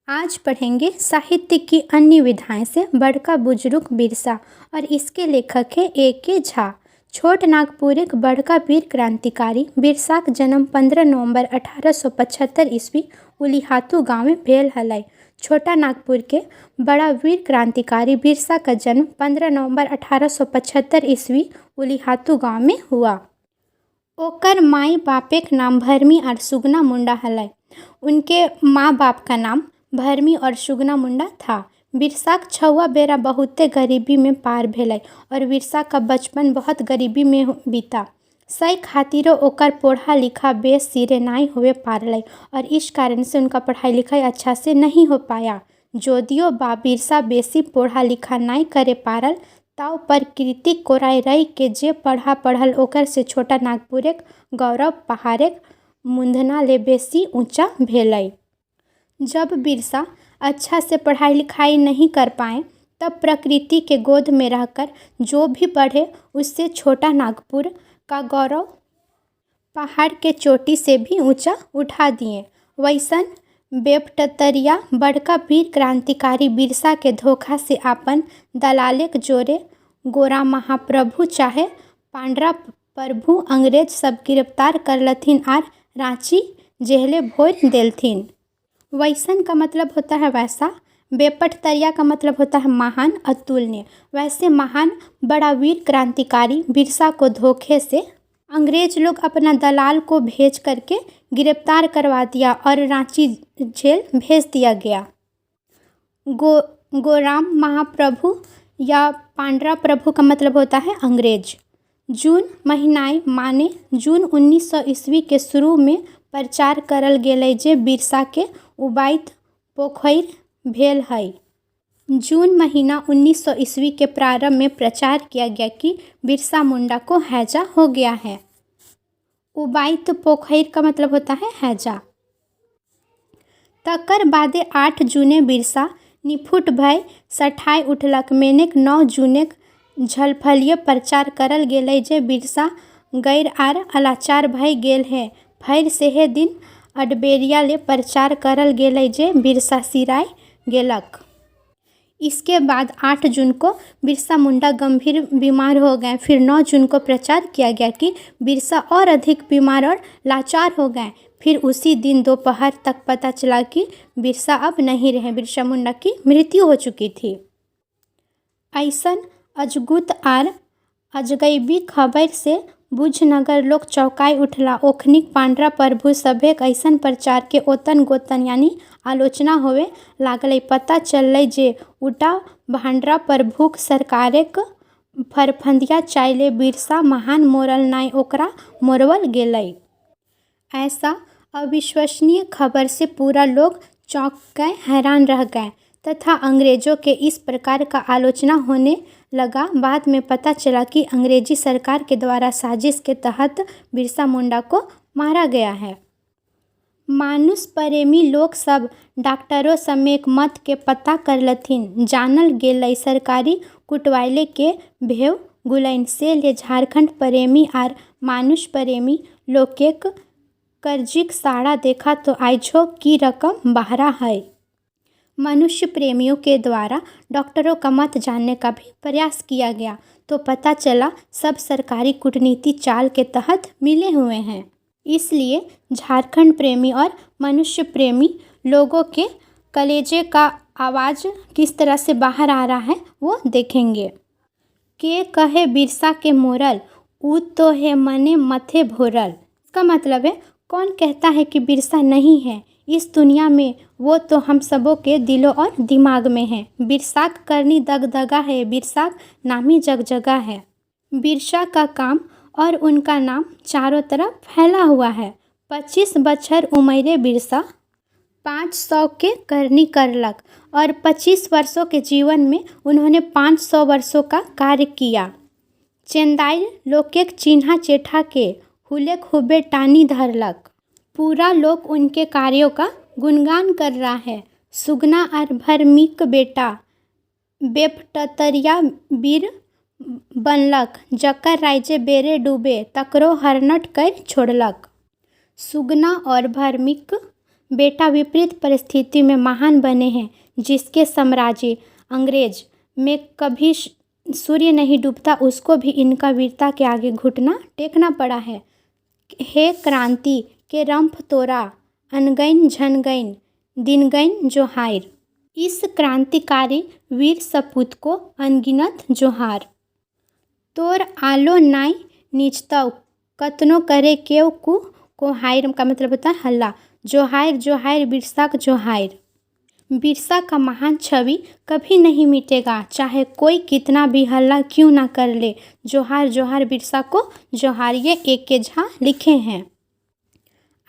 आज पढ़ेंगे साहित्य की अन्य विधाएं से बड़का बुजुर्ग बिरसा और इसके लेखक है A.K. झा। छोट नागपुर एक बड़का वीर क्रांतिकारी बिरसाक जन्म 15 नवंबर 1875 ईस्वी उलिहातू गाँव में भेल हलै। छोटा नागपुर के बड़ा वीर क्रांतिकारी बिरसा का जन्म 15 नवंबर 1875 ईस्वी उलिहातू गाँव में हुआ। ओकर माई बापेक नाम भरमी और सुगना मुंडा हलै। उनके माँ बाप का नाम भरमी और सुगना मुंडा था। बिरसाक छुआ बेरा बहुते गरीबी में पार भेलै और बिरसा का बचपन बहुत गरीबी में बीता। सही खातिरो ओकर पढ़ा लिखा बेस सिरे नाई होवे पारलै और इस कारण से उनका पढ़ाई लिखाई अच्छा से नहीं हो पाया। जोदियो बा बिरसा बेसी पढ़ा लिखा नाई करे पारल ताव प्रकृति कोराई रही के जे पढ़ल ओकर से छोटा नागपुर एक गौरव पहाड़ेक मुंदना ले बेसी ऊंचा भेलै। जब बिरसा अच्छा से पढ़ाई लिखाई नहीं कर पाए तब प्रकृति के गोद में रहकर जो भी पढ़े उससे छोटा नागपुर का गौरव पहाड़ के चोटी से भी ऊंचा उठा दिए। वैसन बेपटतरिया बड़का वीर क्रांतिकारी बिरसा के धोखा से आपन दलाले के जोरे गोरा महाप्रभु चाहे पांडरा प्रभु अंग्रेज सब गिरफ्तार करलथिन आर रांची जेले भोर देलथिन। वैसन का मतलब होता है वैसा, बेपटतरिया का मतलब होता है महान अतुलनीय। वैसे महान बड़ा वीर क्रांतिकारी बिरसा को धोखे से अंग्रेज लोग अपना दलाल को भेज करके गिरफ्तार करवा दिया और रांची जेल भेज दिया गया। गोराम महाप्रभु या पांडरा प्रभु का मतलब होता है अंग्रेज। जून महीनाए माने जून 1900 ईस्वी के शुरू में प्रचार करल गेलै जे बिरसा के उबाइत पोखैर भेल है। जून महीना 1900 ईस्वी के प्रारंभ में प्रचार किया गया कि बिरसा मुंडा को हैजा हो गया है। उबाइत पोखैर का मतलब होता है हैजा। तकर बादे 8 जूने बिरसा निफुट भय सठाई उठलक। मेनेक 9 जूने झलफलिए प्रचार करल गेलै जे बिरसा गैर आर अलाचार भय गेल है। फिर सेहे दिन अडबेरिया ले प्रचार करल गेलै जे बिरसा सिराय गेलक। इसके बाद 8 जून को बिरसा मुंडा गंभीर बीमार हो गए। फिर 9 जून को प्रचार किया गया कि बिरसा और अधिक बीमार और लाचार हो गए। फिर उसी दिन दोपहर तक पता चला कि बिरसा अब नहीं रहे, बिरसा मुंडा की मृत्यु हो चुकी थी। ऐसन अजगुत आर अजगैबी खबर से बुझनगर लोग चौंकाई उठला। ओखनिक पांडरा प्रभु सभेक ऐसन प्रचार के ओतन गोतन यानी आलोचना होवे लागलै। पता चललै जे उटा भांडरा प्रभुक सरकारेक फरफंदिया चाइले बिरसा महान मोरल नाई ओकरा मोरवल गेलै। ऐसा अविश्वसनीय खबर से पूरा लोग चौंक गए, हैरान रह गए तथा अंग्रेजों के इस प्रकार का आलोचना होने लगा। बाद में पता चला कि अंग्रेजी सरकार के द्वारा साजिश के तहत बिरसा मुंडा को मारा गया है। मानुष प्रेमी लोग सब डॉक्टरों समेत मत के पता करलथिन। जानल गेलै सरकारी कुटवाइले के भेव गुलैन से ले झारखंड प्रेमी आर मानुष प्रेमी लोकेक कर्जिक साड़ा देखा तो आइझो की रकम बहरा है। मनुष्य प्रेमियों के द्वारा डॉक्टरों का मत जानने का भी प्रयास किया गया तो पता चला सब सरकारी कूटनीति चाल के तहत मिले हुए हैं। इसलिए झारखंड प्रेमी और मनुष्य प्रेमी लोगों के कलेजे का आवाज़ किस तरह से बाहर आ रहा है वो देखेंगे। के कहे बिरसा के मोरल ऊ तो है मने मथे भोरल। इसका मतलब है कौन कहता है कि बिरसा नहीं है इस दुनिया में, वो तो हम सबों के दिलों और दिमाग में है। बिरसाक करनी दगदगा है, बिरसाक नामी जगजगा है। बिरसा का काम और उनका नाम चारों तरफ फैला हुआ है। 25 बछर उमरे बिरसा 500 के करनी करलक और 25 वर्षों के जीवन में उन्होंने 500 वर्षों का कार्य किया। चेंदाई लोकेक चिन्हा चेठा के हुले खूबे टानी धरलक। पूरा लोग उनके कार्यों का गुणगान कर रहा है। सुगना और भरमीक बेटा बेपटतरिया वीर बनलक जकर राज्य बेरे डूबे तकरो हरनट कर छोड़लक। सुगना और भरमीक बेटा विपरीत परिस्थिति में महान बने हैं, जिसके साम्राज्य अंग्रेज में कभी सूर्य नहीं डूबता, उसको भी इनका वीरता के आगे घुटना टेकना पड़ा है। हे क्रांति के रंफ तोरा, अनगैन झनगैन दिनगैन जोहार। इस क्रांतिकारी वीर सपूत को अनगिनत जोहार। तोर आलो नाई नीचतव, कतनो करे केव को हायर का मतलब होता है हल्ला। जोहार जोहार बिरसा जोहार। बिरसा का महान छवि कभी नहीं मिटेगा, चाहे कोई कितना भी हल्ला क्यों ना कर ले। जोहार जोहार बिरसा को जोहार, ये एक के झा लिखे हैं।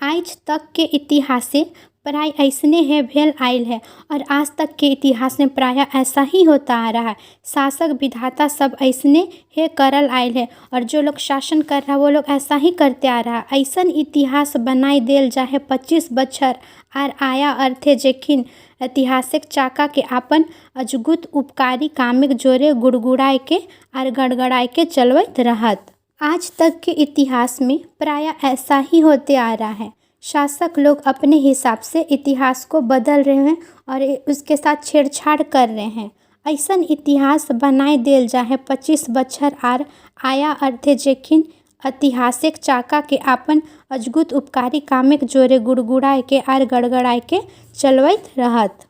आज तक के इतिहास से प्राय ऐसने है भेल आयल है, और आज तक के इतिहास में प्राय ऐसा ही होता आ रहा है। शासक विधाता सब ऐसने है करल आयल है, और जो लोग शासन कर रहा है वो लोग ऐसा ही करते आ रहा है। ऐसन इतिहास बनाई देल जाए 25 बछर आर आया अर्थे जेखिन ऐतिहासिक चाका के आपन अजगुत उपकारी कामिक जोरे गुड़गुड़ाए के आर गड़गड़ाए के चलवत रहत। आज तक के इतिहास में प्राय ऐसा ही होते आ रहा है। शासक लोग अपने हिसाब से इतिहास को बदल रहे हैं और उसके साथ छेड़छाड़ कर रहे हैं। ऐसन इतिहास बनाए देल जाए 25 बछर आर आया अर्थे जेखिन ऐतिहासिक चाका के आपन अजगुत उपकारी कामिक जोरे गुड़गुड़ाए के आर गड़गड़ाए के चलवत रहत।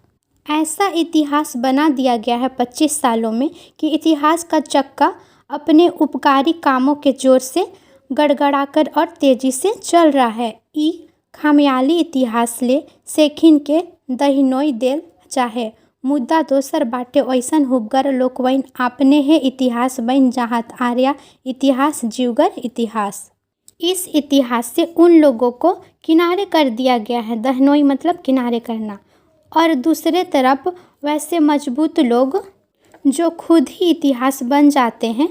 ऐसा इतिहास बना दिया गया है 25 सालों में कि इतिहास का चक्का अपने उपकारी कामों के जोर से गड़गड़ाकर और तेजी से चल रहा है। ई खामयाली इतिहास ले सेखिन के दहिनोई देल चाहे, मुद्दा दोसर बाटे ऐसन हुबगर लोकवैन आपने है इतिहास बन जाहत आर्या इतिहास जीवगर इतिहास। इस इतिहास से उन लोगों को किनारे कर दिया गया है, दहनोई मतलब किनारे करना, और दूसरे तरफ वैसे मजबूत लोग जो खुद ही इतिहास बन जाते हैं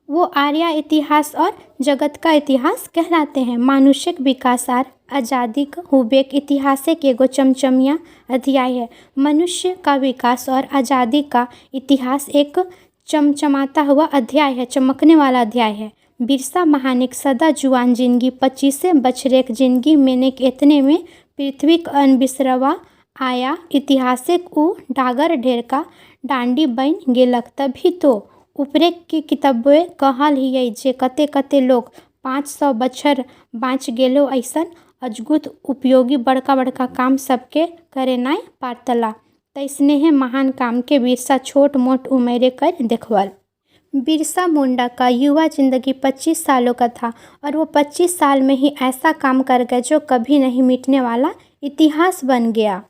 वो आर्या इतिहास और जगत का इतिहास कहलाते हैं। मानुषिक विकास आर आज़ादी का हुबेक इतिहास के एगो चमचमिया अध्याय है। मनुष्य का विकास और आज़ादी का इतिहास एक चमचमाता हुआ अध्याय है, चमकने वाला अध्याय है। बिरसा महानिक सदा जुआन जिंदगी 25 बछरेक जिंदगी मैंने इतने में पृथ्वी का अनबिसरवा आया इतिहासिक उ डागर ढेर का डांडी बन गेलक। तभी तो ऊपरे की किताबे कहल ही जे कते कते लोग 500 बछर बाँच गेलो ऐसन अजगुत उपयोगी बड़का बड़का काम सबके करे नाय पारतला। तैसने है महान काम के बिरसा छोट मोट उम्रे कर देखवल। बिरसा मुंडा का युवा जिंदगी 25 सालों का था, और वो 25 साल में ही ऐसा काम कर गए जो कभी नहीं मिटने वाला इतिहास बन गया।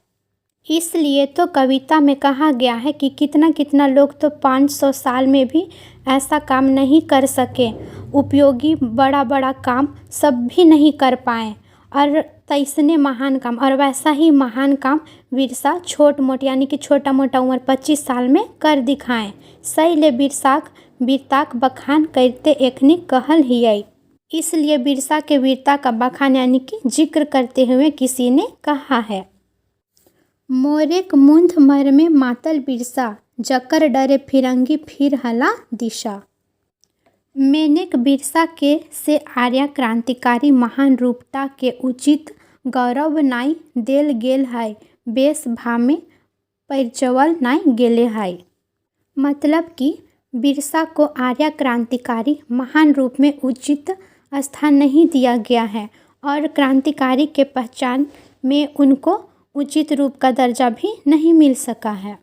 इसलिए तो कविता में कहा गया है कि कितना कितना लोग तो 500 साल में भी ऐसा काम नहीं कर सके, उपयोगी बड़ा बड़ा काम सब भी नहीं कर पाए, और तैसने महान काम, और वैसा ही महान काम बिरसा छोट मोट यानी कि छोटा मोटा उम्र 25 साल में कर दिखाएं। सही ले बिरसाक वीरताक बखान करते एखनी कहल हियै। इसलिए बिरसा के वीरता का बखान यानी कि जिक्र करते हुए किसी ने कहा है, मोरेक मुंद मर में मातल बिरसा, जकर डरे फिरंगी फिर हला दिशा। मेनेक बिरसा के से आर्या क्रांतिकारी महान रूपटा के उचित गौरव नाई देल गेल है, बेस भामे परिचवल नाई गेले है। मतलब कि बिरसा को आर्या क्रांतिकारी महान रूप में उचित स्थान नहीं दिया गया है, और क्रांतिकारी के पहचान में उनको उचित रूप का दर्जा भी नहीं मिल सका है।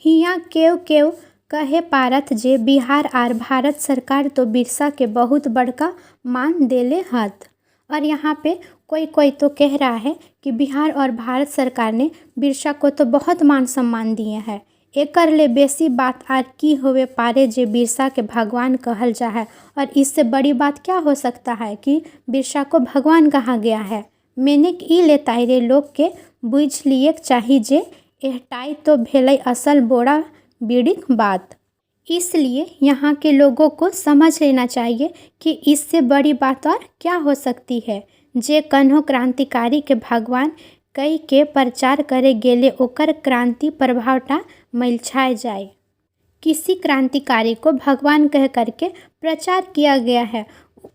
हियाँ केव केव कहे पारत जे बिहार आर भारत सरकार तो बिरसा के बहुत बड़का मान देले हत। और यहाँ पे कोई तो कह रहा है कि बिहार और भारत सरकार ने बिरसा को तो बहुत मान सम्मान दिए हैं। एकर ले बेसी बात आर की होवे पारे जे बिरसा के भगवान कहल जा है, और इससे बड़ी बात क्या हो सकता है कि बिरसा को भगवान कहा गया है। मैंने ई ले ताइरे लोग के बुझ लिए चाही जे एहटाई तो भेलै असल बोड़ा बीड़ीक बात। इसलिए यहाँ के लोगों को समझ लेना चाहिए कि इससे बड़ी बात और क्या हो सकती है। जे कन्हो क्रांतिकारी के भगवान कई के प्रचार करे गेले ओकर क्रांति प्रभावटा मैलछाए जाए। किसी क्रांतिकारी को भगवान कह करके प्रचार किया गया है,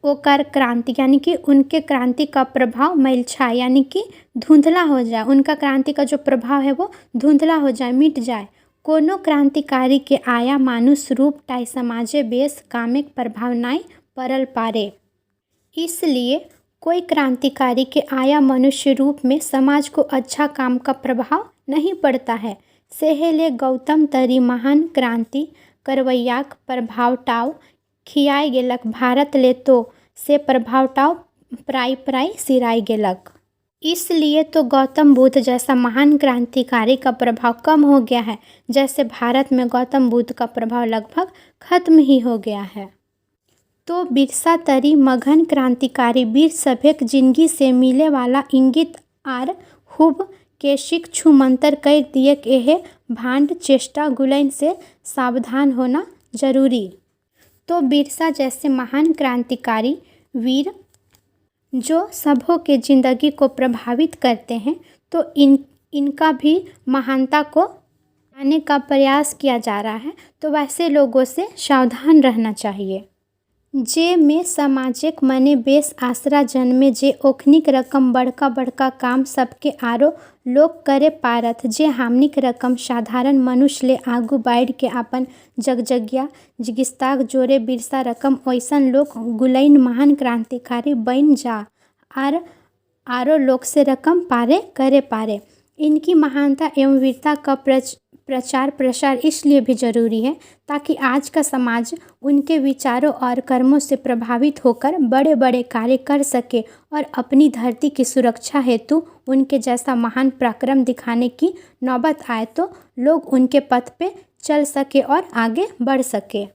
ओकर क्रांति यानी कि उनके क्रांति का प्रभाव मैलछाए यानी कि धुंधला हो जाए, उनका क्रांति का जो प्रभाव है वो धुंधला हो जाए, मिट जाए। कोनो क्रांतिकारी के आया मानुष रूप टाई समाजे बेस कामिक प्रभाव नाई पड़ल पारे। इसलिए कोई क्रांतिकारी के आया मनुष्य रूप में समाज को अच्छा काम का प्रभाव नहीं पड़ता है। सेहेले गौतम तरी महान क्रांति करवैयाक प्रभावटाव खियाई गेलक भारत ले तो से प्रभावटाव प्राय प्राय सिराई गेलक। इसलिए तो गौतम बुद्ध जैसा महान क्रांतिकारी का प्रभाव कम हो गया है, जैसे भारत में गौतम बुद्ध का प्रभाव लगभग खत्म ही हो गया है। तो बिरसा तरी मघन क्रांतिकारी वीर सभेक जिंदगी से मिले वाला इंगित आर हुब के शिक छू मंतर कर दिए एहे भांड चेष्टा गुलैन से सावधान होना जरूरी। तो बिरसा जैसे महान क्रांतिकारी वीर जो सबों के ज़िंदगी को प्रभावित करते हैं, तो इनका भी महानता को आने का प्रयास किया जा रहा है, तो वैसे लोगों से सावधान रहना चाहिए। जे में सामाजिक मने बेस आसरा जन्मे जे ओखनिक रकम बड़का बड़का काम सबके आरो लोग करे पारत, जे हामनिक रकम साधारण मनुष्य ले आगू बढ़ के अपन जगजगिया जिगिस्ताक जोरे बिरसा रकम ओइसन लोग गुलैन महान क्रांतिकारी बन जा आरो लोग से रकम पारे करे पारे। इनकी महानता एवं वीरता का प्रचार प्रसार इसलिए भी ज़रूरी है ताकि आज का समाज उनके विचारों और कर्मों से प्रभावित होकर बड़े बड़े कार्य कर सके और अपनी धरती की सुरक्षा हेतु उनके जैसा महान पराक्रम दिखाने की नौबत आए तो लोग उनके पथ पे चल सके और आगे बढ़ सके।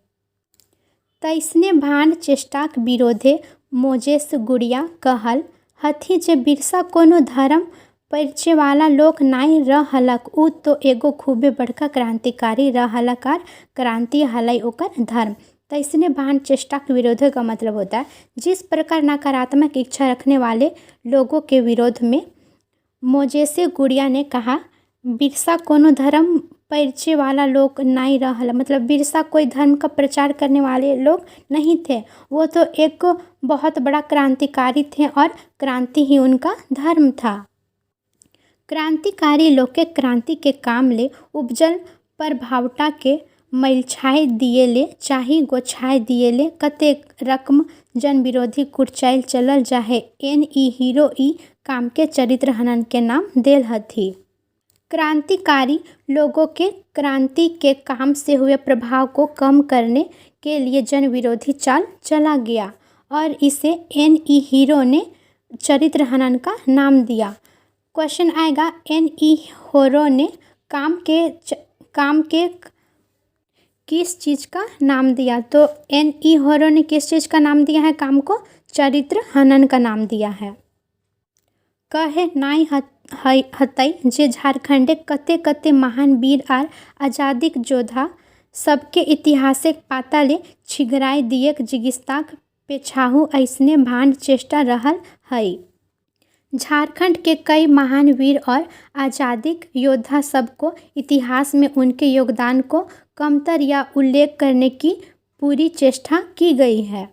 तैसने भांड चेष्टाक विरोधे मोजेस गुड़िया कहल हथी जे बिरसा कोनो धर्म परिचय वाला लोग नाई रहलक, उ तो एगो खूबे बड़का क्रांतिकारी रहलक और क्रांति हलाई ओकर धर्म। तैसने भान चेष्टा के विरोध का मतलब होता है जिस प्रकार नकारात्मक इच्छा रखने वाले लोगों के विरोध में मोजेसे गुड़िया ने कहा बिरसा कोनो धर्म परिचय वाला लोग नहीं रहल, मतलब बिरसा कोई धर्म का प्रचार करने वाले लोग नहीं थे, वो तो एक बहुत बड़ा क्रांतिकारी थे और क्रांति ही उनका धर्म था। क्रांतिकारी लोग के क्रांति के काम ले उपजल प्रभावटा के मैलछाए दिए ले चाही गोछाए दिए ले कतेक रकम जन विरोधी कुर्चाइल चलल जाहे एन ई हीरो ई काम के चरित्र हनन के नाम देल हथी। क्रांतिकारी लोगों के क्रांति के काम से हुए प्रभाव को कम करने के लिए जन विरोधी चाल चला गया और इसे एन ई हीरो ने चरित्र हनन का नाम दिया। क्वेश्चन आएगा एन ई हीरो ने काम के किस चीज़ का नाम दिया, तो एन ई हीरो ने किस चीज़ का नाम दिया है, काम को चरित्र हनन का नाम दिया है। कहे नाई हतई जे झारखंडे कते कते महान वीर आर आज़ादी योद्धा सबके इतिहासिक पाता ले छिगराई दिएक जिगिस्ताक पेछाहू ऐसने भांड चेष्टा रहल हई। झारखंड के कई महान वीर और आज़ादी योद्धा सबको इतिहास में उनके योगदान को कमतर या उल्लेख करने की पूरी चेष्टा की गई है।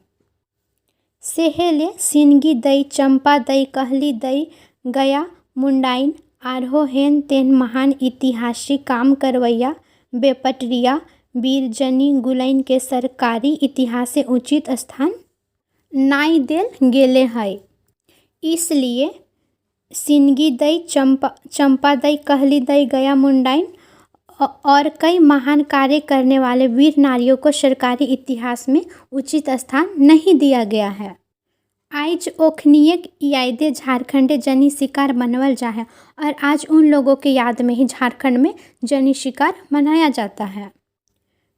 सेहेले सिनगी दई चंपा दई कहली दई गया मुंडाइन आरहो हेन तेन महान ऐतिहासिक काम करवैया बेपटरिया वीर जनी गुलैन के सरकारी इतिहास उचित स्थान नाई देल गेले है। इसलिए सिनगी दई चंपा दई कहली दई गया मुंडाइन और कई महान कार्य करने वाले वीर नारियों को सरकारी इतिहास में उचित स्थान नहीं दिया गया है। आज ओखनियक यादे झारखंडे जनी शिकार मनवल जाए और आज उन लोगों के याद में ही झारखंड में जनी शिकार मनाया जाता है।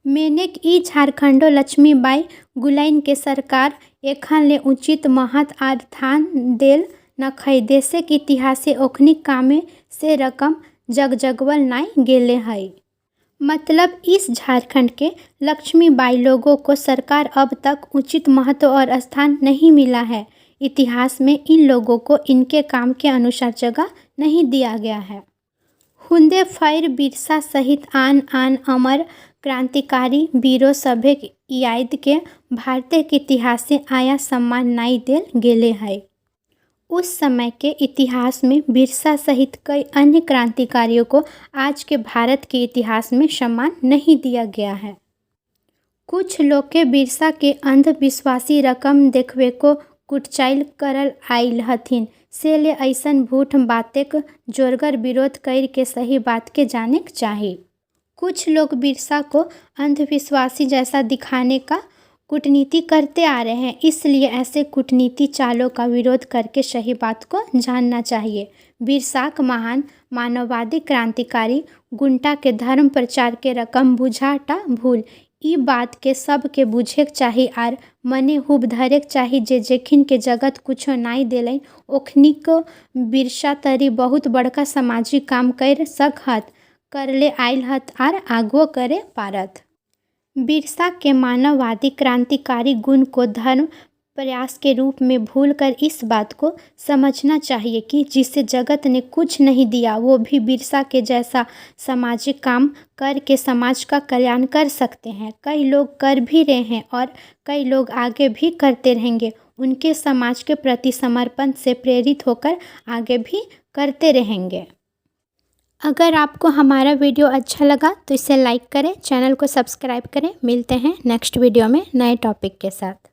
मेनेक ई झारखंडो लक्ष्मीबाई गुलैन के सरकार एखन ले उचित महत आर थान देल नखई देशे के इतिहासे ओखनिक कामे से रकम जगजगवल नाई गेले हई। मतलब इस झारखंड के लक्ष्मीबाई लोगों को सरकार अब तक उचित महत्व और स्थान नहीं मिला है। इतिहास में इन लोगों को इनके काम के अनुसार जगह नहीं दिया गया है। हुंदे फैर बिरसा सहित आन आन अमर क्रांतिकारी वीरों सभे याद के भारतीय के इतिहास से आया सम्मान नाई देल गेले है। उस समय के इतिहास में बिरसा सहित कई अन्य क्रांतिकारियों को आज के भारत के इतिहास में सम्मान नहीं दिया गया है। कुछ लोग के बिरसा के अंधविश्वासी रकम देखवे को कुटचाइल करल आइल हथिन, से ले ऐसन झूठ बातें जोरगर विरोध कर के सही बात के जाने के चाहिए। कुछ लोग बिरसा को अंधविश्वासी जैसा दिखाने का कूटनीति करते आ रहे हैं, इसलिए ऐसे कूटनीति चालों का विरोध करके सही बात को जानना चाहिए। बिरसा महान मानववादी क्रांतिकारी गुंटा के धर्म प्रचार के रकम बुझाटा भूल, ई बात के सब के बुझे के चाहिए आर मने हुब धरे के चाहिए जे जेखिन के जगत कुछो नाई देलन ओखनी को बिरसा तरी बहुत बड़का सामाजिक काम कर सकत, करले आइल हत आर आगो करे पारत। बिरसा के मानववादी क्रांतिकारी गुण को धर्म प्रयास के रूप में भूलकर इस बात को समझना चाहिए कि जिसे जगत ने कुछ नहीं दिया वो भी बिरसा के जैसा सामाजिक काम करके समाज का कल्याण कर सकते हैं। कई लोग कर भी रहे हैं और कई लोग आगे भी करते रहेंगे। उनके समाज के प्रति समर्पण से प्रेरित होकर आगे भी करते रहेंगे। अगर आपको हमारा वीडियो अच्छा लगा तो इसे लाइक करें, चैनल को सब्सक्राइब करें। मिलते हैं नेक्स्ट वीडियो में नए टॉपिक के साथ।